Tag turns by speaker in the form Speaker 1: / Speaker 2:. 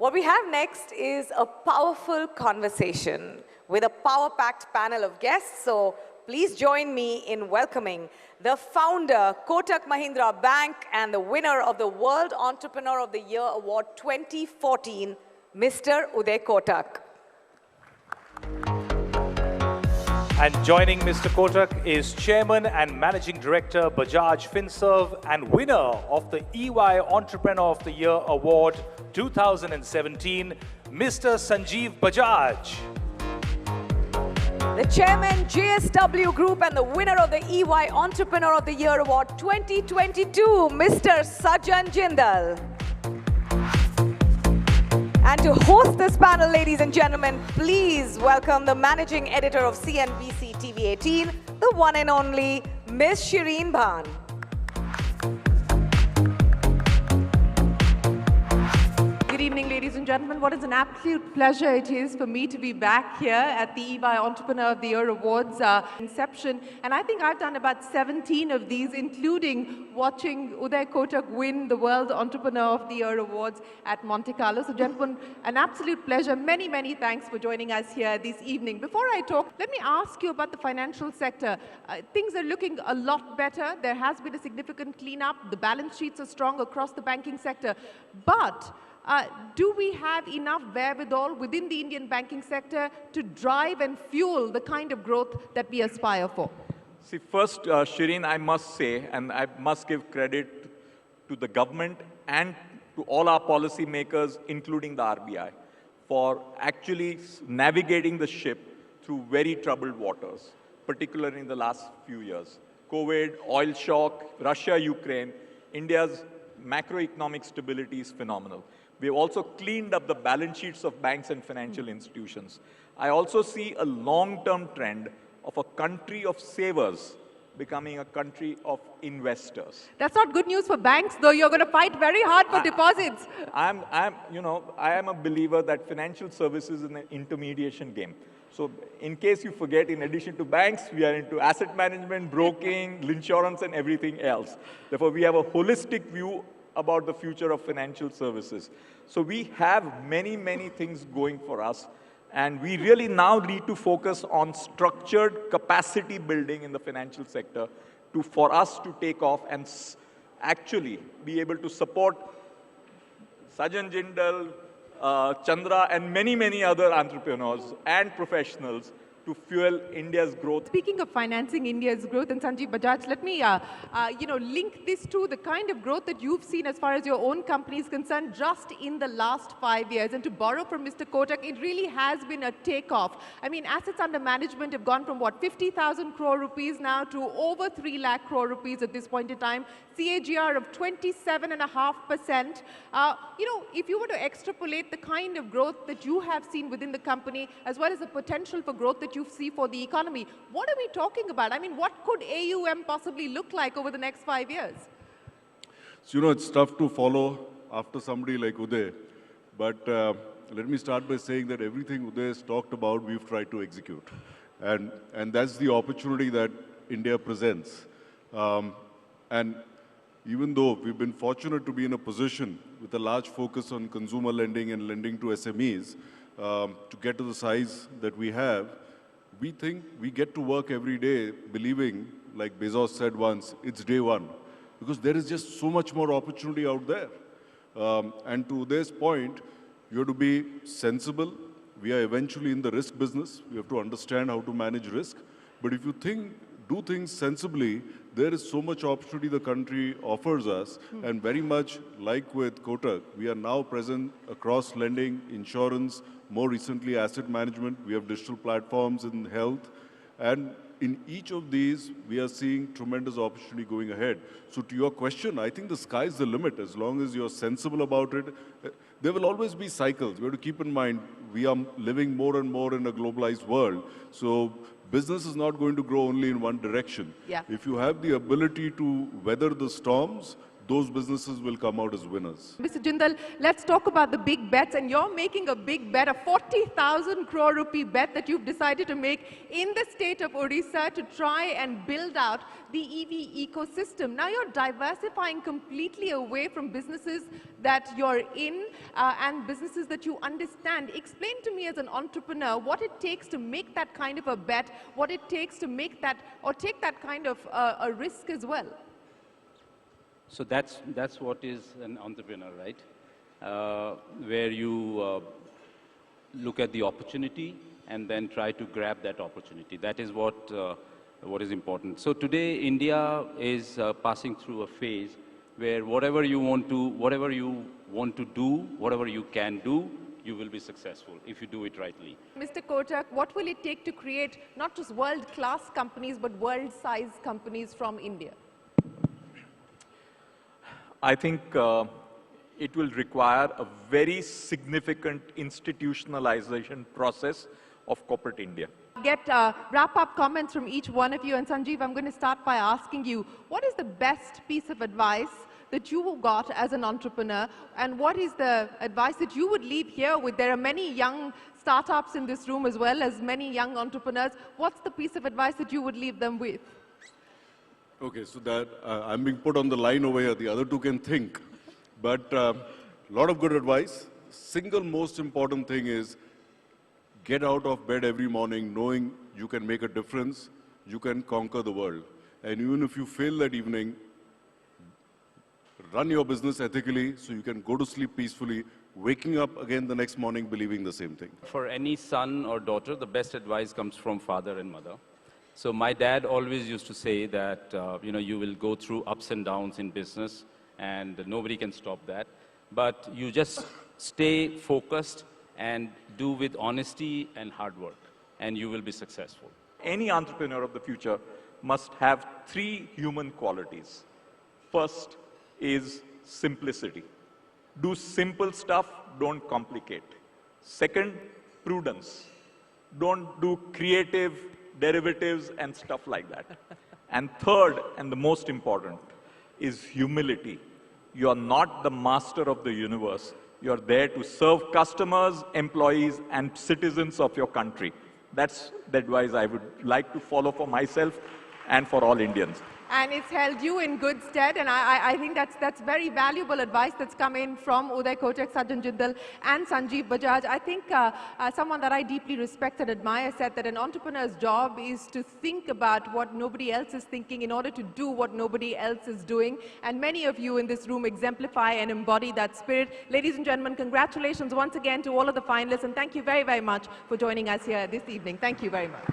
Speaker 1: What we have next is a powerful conversation with a power-packed panel of guests. So please join me in welcoming the founder, Kotak Mahindra Bank, and the winner of the World Entrepreneur of the Year Award 2014, Mr. Uday Kotak.
Speaker 2: And joining Mr. Kotak is Chairman and Managing Director, Bajaj Finserv, and winner of the EY Entrepreneur of the Year Award 2017, Mr. Sanjiv Bajaj.
Speaker 1: The Chairman, JSW Group, and the winner of the EY Entrepreneur of the Year Award 2022, Mr. Sajjan Jindal. And to host this panel, ladies and gentlemen, please welcome the Managing Editor of CNBC-TV18, the one and only Ms. Shereen Bhan.
Speaker 3: Good evening, ladies and gentlemen. What is an absolute pleasure it is for me to be back here at the EY Entrepreneur of the Year Awards inception. And I think I've done about 17 of these, including watching Uday Kotak win the World Entrepreneur of the Year Awards at Monte Carlo. So, gentlemen, an absolute pleasure. Many, many thanks for joining us here this evening. Before I talk, let me ask you about the financial sector. Things are looking a lot better. There has been a significant cleanup. The balance sheets are strong across the banking sector. But do we have enough wherewithal within the Indian banking sector to drive and fuel the kind of growth that we aspire for?
Speaker 4: See, first, Shereen, I must say, and I must give credit to the government and to all our policymakers, including the RBI, for actually navigating the ship through very troubled waters, particularly in the last few years. COVID, oil shock, Russia, Ukraine, India's macroeconomic stability is phenomenal. We've also cleaned up the balance sheets of banks and financial institutions. I also see a long-term trend of a country of savers becoming a country of investors.
Speaker 3: That's not good news for banks, though. You're going to fight very hard for deposits.
Speaker 4: I am a believer that financial services is an intermediation game. So in case you forget, in addition to banks, we are into asset management, broking, insurance, and everything else. Therefore, we have a holistic view about the future of financial services. So we have many, many things going for us. And we really now need to focus on structured capacity building in the financial sector for us to take off and actually be able to support Sajjan Jindal, Chandra, and many, many other entrepreneurs and professionals to fuel India's growth.
Speaker 3: Speaking of financing India's growth, and Sanjiv Bajaj, let me link this to the kind of growth that you've seen as far as your own company is concerned just in the last 5 years. And to borrow from Mr. Kotak, it really has been a takeoff. I mean, assets under management have gone from, what, 50,000 crore rupees now to over 3 lakh crore rupees at this point in time. CAGR of 27.5%. If you were to extrapolate the kind of growth that you have seen within the company, as well as the potential for growth that you see for the economy, what are we talking about? I mean, what could AUM possibly look like over the next 5 years?
Speaker 5: So, it's tough to follow after somebody like Uday. But let me start by saying that everything Uday has talked about, we've tried to execute. And that's the opportunity that India presents. And even though we've been fortunate to be in a position with a large focus on consumer lending and lending to SMEs to get to the size that we have, we think we get to work every day believing, like Bezos said once, it's day one. Because there is just so much more opportunity out there. And to this point, you have to be sensible. We are eventually in the risk business. We have to understand how to manage risk. But if you do things sensibly, there is so much opportunity the country offers us. And very much like with Kotak, we are now present across lending, insurance, more recently asset management. We have digital platforms in health. And in each of these, we are seeing tremendous opportunity going ahead. So to your question, I think the sky's the limit. As long as you're sensible about it, there will always be cycles. We have to keep in mind, we are living more and more in a globalized world. So business is not going to grow only in one direction.
Speaker 3: Yeah.
Speaker 5: If you have the ability to weather the storms, those businesses will come out as winners.
Speaker 3: Mr. Jindal, let's talk about the big bets, and you're making a big bet, a 40,000 crore rupee bet that you've decided to make in the state of Odisha to try and build out the EV ecosystem. Now you're diversifying completely away from businesses that you're in and businesses that you understand. Explain to me as an entrepreneur what it takes to make that kind of a bet, what it takes to make that or take that kind of a risk as well.
Speaker 6: So that's what is an entrepreneur, right? Where you look at the opportunity and then try to grab that opportunity. That is what is important. So today, India is passing through a phase where whatever you want to do, whatever you can do, you will be successful if you do it rightly.
Speaker 3: Mr. Kotak, what will it take to create not just world-class companies, but world-sized companies from India?
Speaker 4: I think it will require a very significant institutionalization process of corporate India.
Speaker 3: Get wrap-up comments from each one of you. And Sanjiv, I'm going to start by asking you, what is the best piece of advice that you got as an entrepreneur? And what is the advice that you would leave here with? There are many young startups in this room as well as many young entrepreneurs. What's the piece of advice that you would leave them with?
Speaker 5: Okay, so that I'm being put on the line over here. The other two can think. But a lot of good advice. Single most important thing is get out of bed every morning knowing you can make a difference, you can conquer the world. And even if you fail that evening, run your business ethically so you can go to sleep peacefully, waking up again the next morning believing the same thing.
Speaker 6: For any son or daughter, the best advice comes from father and mother. So my dad always used to say that, you will go through ups and downs in business and nobody can stop that. But you just stay focused and do with honesty and hard work, and you will be successful.
Speaker 4: Any entrepreneur of the future must have 3 human qualities. First is simplicity. Do simple stuff, don't complicate. Second, prudence. Don't do creative derivatives and stuff like that. And third, and the most important, is humility. You are not the master of the universe. You are there to serve customers, employees, and citizens of your country. That's the advice I would like to follow for myself and for all Indians.
Speaker 3: And it's held you in good stead, and I think that's very valuable advice that's come in from Uday Kotak, Sajjan Jindal, and Sanjiv Bajaj. I think someone that I deeply respect and admire said that an entrepreneur's job is to think about what nobody else is thinking in order to do what nobody else is doing. And many of you in this room exemplify and embody that spirit. Ladies and gentlemen, congratulations once again to all of the finalists, and thank you very, very much for joining us here this evening. Thank you very much.